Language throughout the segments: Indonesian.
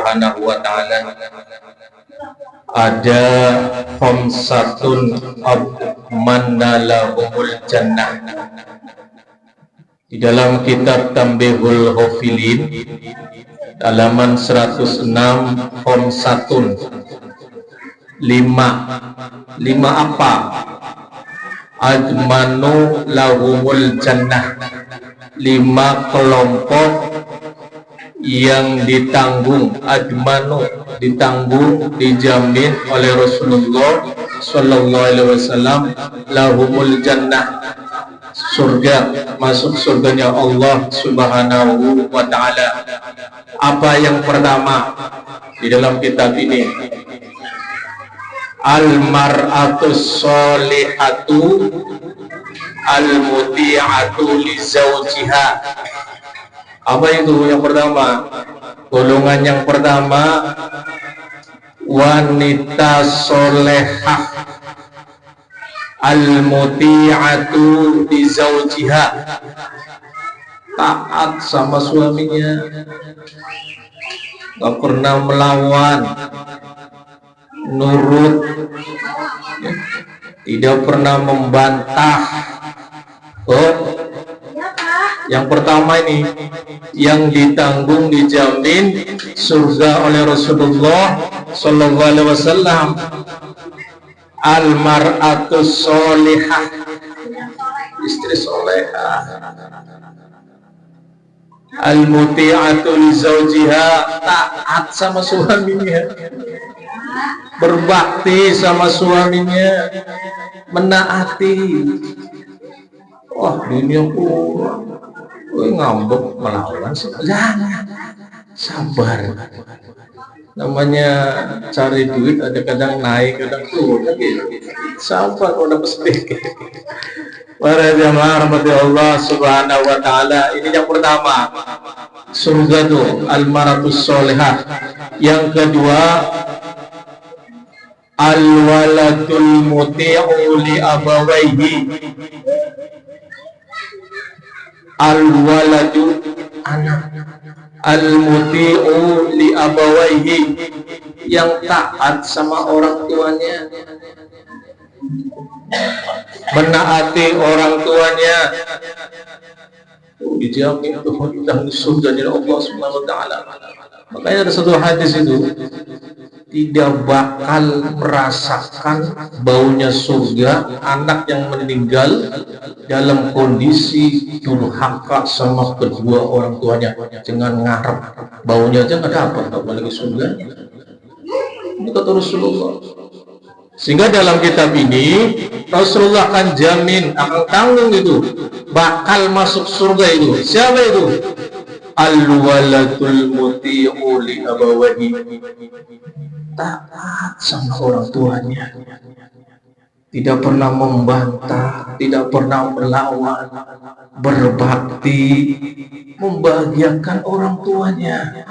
Subhanahu wa taala, ada khamsatun abmanna lahumul jannah. Di dalam kitab Tambihul Ghafilin halaman 106, khamsatun, lima apa? Admanu lahumul jannah, 5 kelompok yang ditanggung, admanu, ditanggung, dijamin oleh Rasulullah Sallallahu Alaihi Wasallam, lahumul jannah, surga, masuk surganya Allah Subhanahu wa taala. Apa yang pertama di dalam kitab ini? Al-mar'atus sholihatu al-muti'atu li zawjiha. Apa itu yang pertama? Golongan yang pertama, wanita solehah al-muti'atu li zawjiha, taat sama suaminya, gak pernah melawan, nurut, tidak pernah membantah. Yang pertama ini yang ditanggung, dijamin surga oleh Rasulullah Sallallahu Alaihi Wasallam, al-mar'atus sholihah, istri solehah, al-muti'atu li zawjiha, taat sama suaminya, berbakti sama suaminya, menaati. Wah, dunia kurang, ngambek melawan, jangan, sabar. Namanya cari duit, ada kadang naik, kadang turun, gitu. Sabar kalau dapat sedikit. Para jamaah rahmati Allah Subhanahu wa taala, ini yang pertama, surga tuh al-mar'atus sholihah. Yang kedua, al-waladul muti'u li abawaihi, al-waladu, anak, al-muti'u li abawaihi, yang taat sama orang tuanya, menaati orang tuanya, dijamin Tuhan surga dari Allah Subhanahu wa taala. Makanya ada satu hadis itu, tidak bakal merasakan baunya surga anak yang meninggal dalam kondisi durhaka sama kedua orang tuanya. Jangan ngarep, baunya aja nggak dapat, apalagi surga. Ini kata Rasulullah. Sehingga dalam kitab ini Rasulullah akan jamin, akan tanggung itu, bakal masuk surga itu. Siapa itu? Al-waladul muti'u li abawaihi, taat sama orang tuanya, tidak pernah membantah, tidak pernah melawan, berbakti, membahagiakan orang tuanya,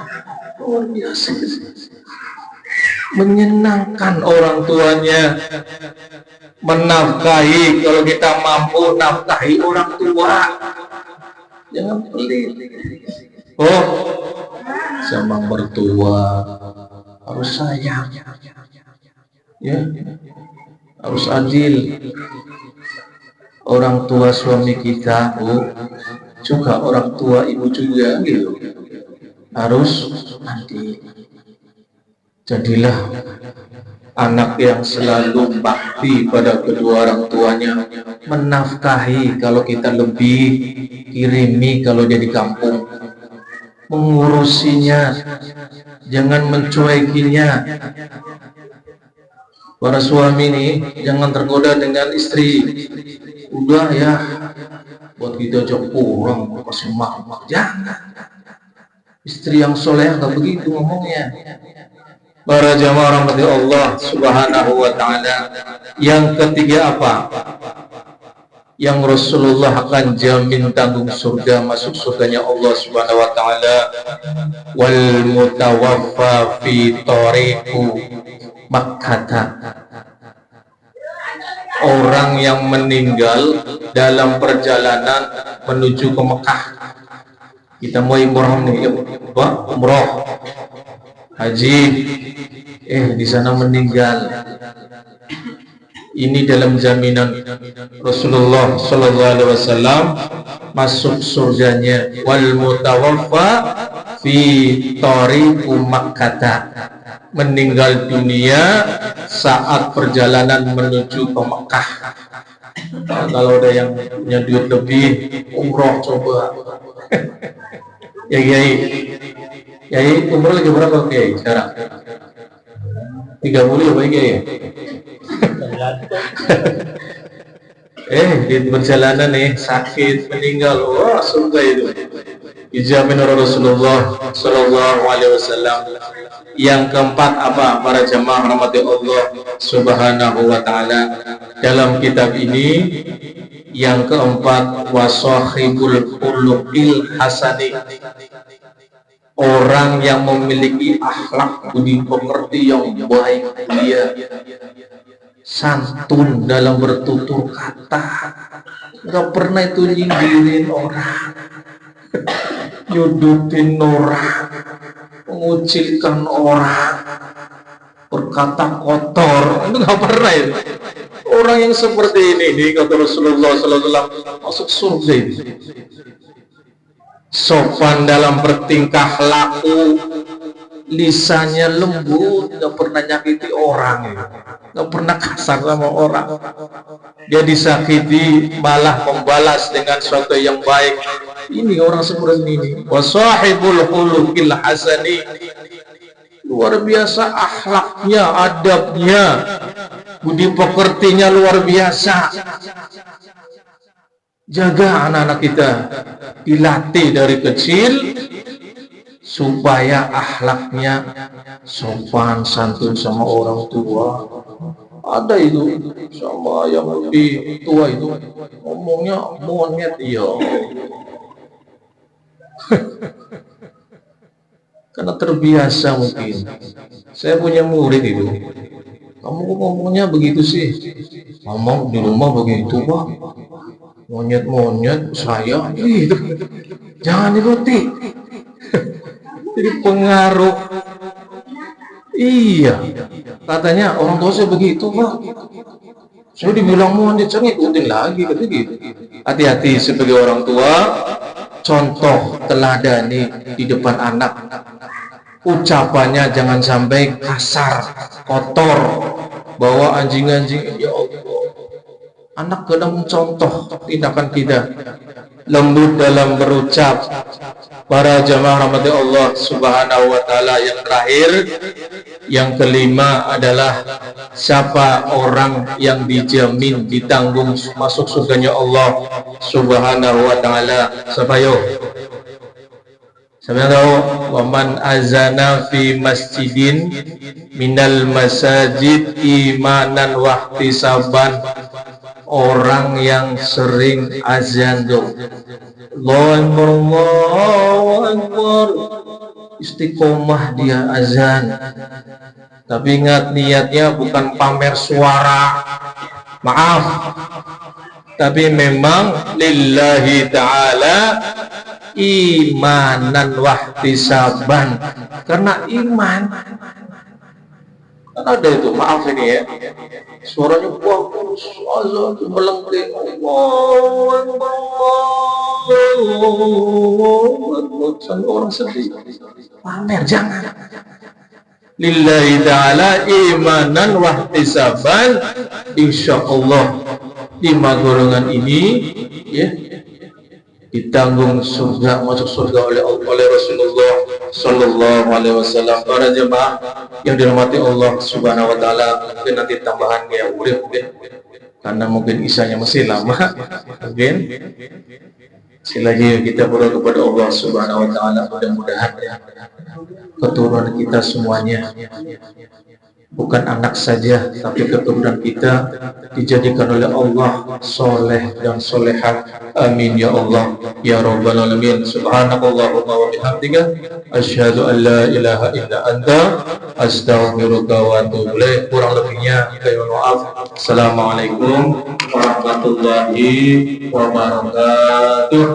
luar biasa, menyenangkan orang tuanya, menafkahi, kalau kita mampu nafkahi orang tua, jangan pelit. Sama mertua harus sayang, ya, harus adil. Orang tua suami kita, juga orang tua ibu juga, gitu, harus adil. Jadilah anak yang selalu bakti pada kedua orang tuanya, menafkahi kalau kita lebih, kirimi kalau dia di kampung, mengurusinya, jangan mencuekinya. Para suami ini jangan tergoda dengan istri, udah ya, buat kita aja kurang, masih mak, jangan. Istri yang soleh nggak begitu ngomongnya. Para jamaah rahmati Allah Subhanahu wa taala. Yang ketiga apa? Yang Rasulullah akan jamin tanggung surga, masuk surganya Allah Subhanahu wa taala, wal mutawaffa fi tariqu Makkah, orang yang meninggal dalam perjalanan menuju ke Mekah. Kita mau umroh nih, umroh. haji, di sana meninggal. Ini dalam jaminan Rasulullah Sallallahu Alaihi Wasallam masuk surganya. Wal mutawaffa fi tariqu Makkah, meninggal dunia saat perjalanan menuju ke Mekah. Nah, kalau ada yang punya duit lebih, umroh coba. Ya Kiai, umroh lagi berapa Kiai sekarang? 30 ya Pak Kiai. Di perjalanan nih sakit meninggal, wah surga itu dijamin oleh Rasulullah Sallallahu Alaihi Wasallam. Yang keempat apa para jamaah rahmati Allah Subhanahu Wa Taala, dalam kitab ini yang keempat wasahibul khuluqil hasani, orang yang memiliki akhlak budi pekerti yang baik, dia santun dalam bertutur kata, nggak pernah itu nyindirin orang, nyudutin orang, mengucilkan orang, berkata kotor, itu nggak pernah itu. Orang yang seperti ini kata Rasulullah Sallallahu Alaihi Wasallam masuk surga ini. Sopan dalam bertingkah laku, lisannya lembut, nggak pernah nyakiti orang, nggak pernah kasar sama orang. Dia disakiti malah membalas dengan sesuatu yang baik. Ini orang seperti ini. Wasahibul khuluqil hasani, luar biasa akhlaknya, adabnya, budi pekertinya luar biasa. Jaga anak-anak kita, dilatih dari kecil supaya akhlaknya sopan santun sama orang tua. Ada itu sama yang lebih tua itu ngomongnya monyet, ya karena terbiasa mungkin. Saya punya murid itu, kamu kok ngomongnya begitu sih? Ngomong di rumah begitu Pak, monyet-monyet saya gitu. Jangan diikuti. Jadi pengaruh. Iya, katanya orang tua saya begitu Pak, saya dibilang monyet, saya ngikutin lagi kata gitu. Hati-hati sebagai orang tua, contoh teladani di depan anak. Ucapannya jangan sampai kasar, kotor, bawa anjing-anjing. Ya Allah, anak kadang mencontoh tindakan kita, lembut dalam berucap. Para jamaah rahmati Allah Subhanahu Wa Taala, yang terakhir, yang kelima adalah siapa orang yang dijamin ditanggung masuk surganya Allah Subhanahu Wa Taala. Siapa yo? Siapa tahu? Waman azana fi masjidin minal masajid imanan wahtisaban, orang yang sering azan tuh, Allahu Akbar, istiqomah dia azan, tapi ingat niatnya bukan pamer suara, maaf, tapi memang lillahi ta'ala, imanan wahtisaban, karena iman. Kan ada itu, maaf ini ya, suaranya bagus, azan melengking, Allahu Akbar, sampai orang sedih. Pamer jangan. Lillahi ta'ala imanan wahtisaban, insyaallah 5 golongan ini ya ditanggung surga, masuk surga oleh Rasulullah Sallallahu Alaihi Wasallam. Para jemaah yang dirahmati Allah Subhanahu Wa Taala, mungkin nanti tambahan ya mungkin karena mungkin isanya masih lama, mungkin silahkan kita berdoa kepada Allah Subhanahu Wa Taala, mudah-mudahan keturunan kita semuanya, bukan anak saja, tapi keturunan kita dijadikan oleh Allah soleh dan solehat. Amin ya Allah ya Rabbal Alamin. Subhanakallahumma wa bihamdika asyhadu an la ilaha illa anta astaghfiruka wa atubu ilaik. Kurang lebihnya saya mohon maaf. Assalamualaikum warahmatullahi wabarakatuh.